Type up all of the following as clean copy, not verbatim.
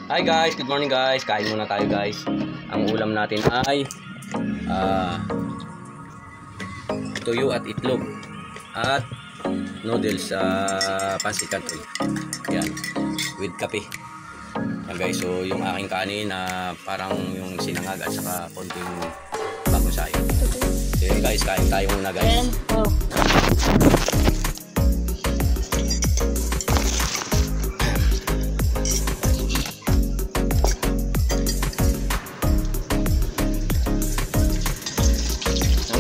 Hi guys, good morning guys. Kain muna tayo guys. Ang ulam natin ay tuyo at itlog at noodles sa pancit canton. Yan, with kape. Yan guys, so yung aking kanin na parang yung sinangag at saka konting bagong sayo. Okay guys, kain tayo muna guys.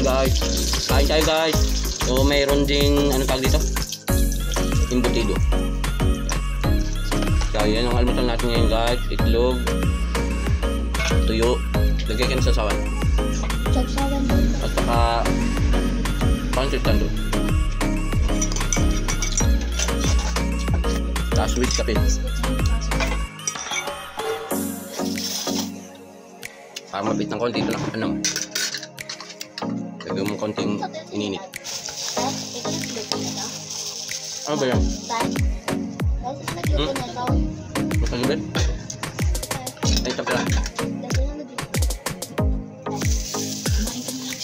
Guys, kain tayo guys. So mayroon ding ano tawag dito, embutido. So yan ang almusal natin ngayon guys. Itlog, tuyo, lagay ka sa sawan at saka pancit canton, tapos with kape. Para mapit ng konti ito lang ano, lagyan mo konting ininit. Ano ba yan? Makalibet? Ay, ito pala.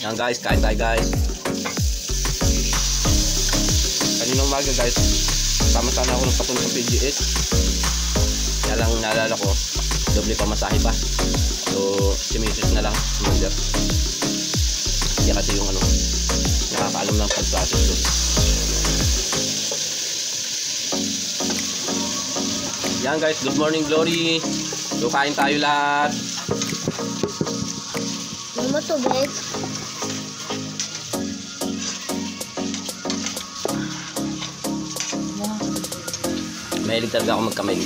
Yan guys, kain tayo guys. Kaninang umaga guys, sama-sama ako nagpapunta sa PGS. Kaya lang naalala ko, doble pa masahe pa. So, si Mrs. na lang, mother. Hindi kasi yung ano, nakakaalam ng pag-process doon. Yan guys, good morning glory. So kain tayo lahat. Mama tubig. Mahilig talaga ako magkamay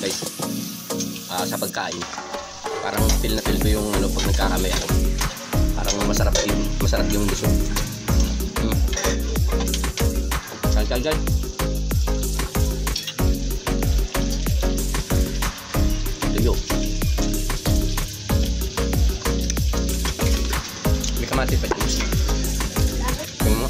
guys, sa pagkain. Parang feel na feel ko yung ano pag nagkakamay ako. Parang masarap yung gusto. Kain guys. Tuyo. May kamatis pa dito. Tingnan mo.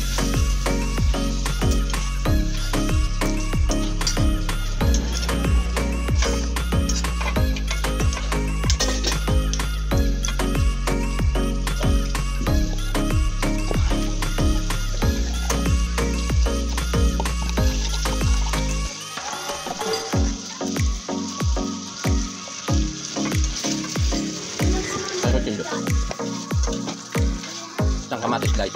Isang kamatis guys.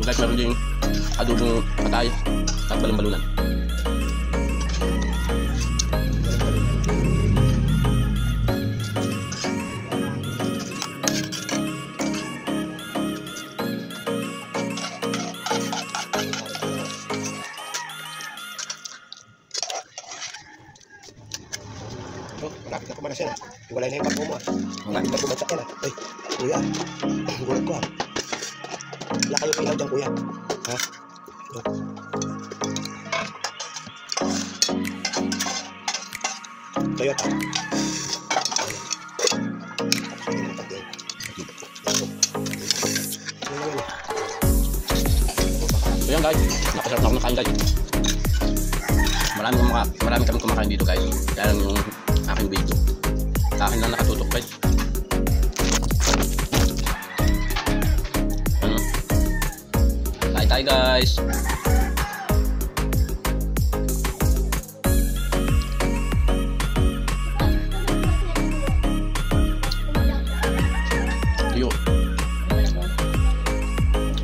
Guys, meron din adobong patay at balon-balunan. Oh, malapit na kumanasin. Iwalay na yung pagpo mo. Malapit na kumansak yan. Ay, kuya. Gulat ko wala kayong ilaw dyan kuya. Ha? Toyota. So yan guys, nakasarap na ako nakain guys. Marami kami kumakain dito guys. Kaya lang yung aking video sa akin lang nakatutok guys. Kain tayo guys. Tuyo.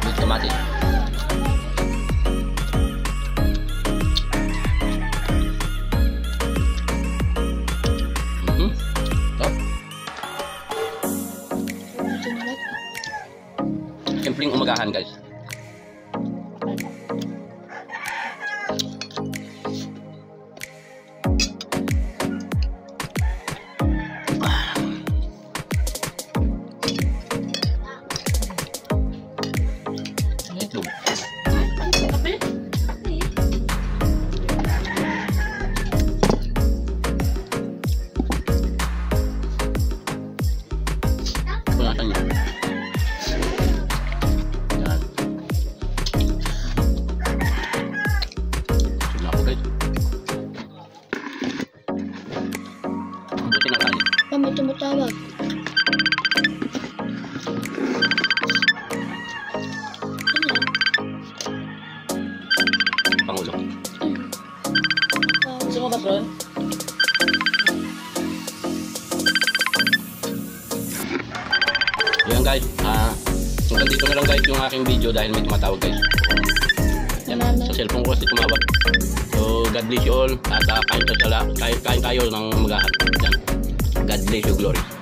With kamatis. Simpleng umagahan guys. meron. Yan guys, hanggang dito na lang guys yung aking video dahil may tumatawag guys. Yan, sa cellphone ko kasi tumawag. So God bless you all at kain tayo ng magahan. Yan. God bless you, glory.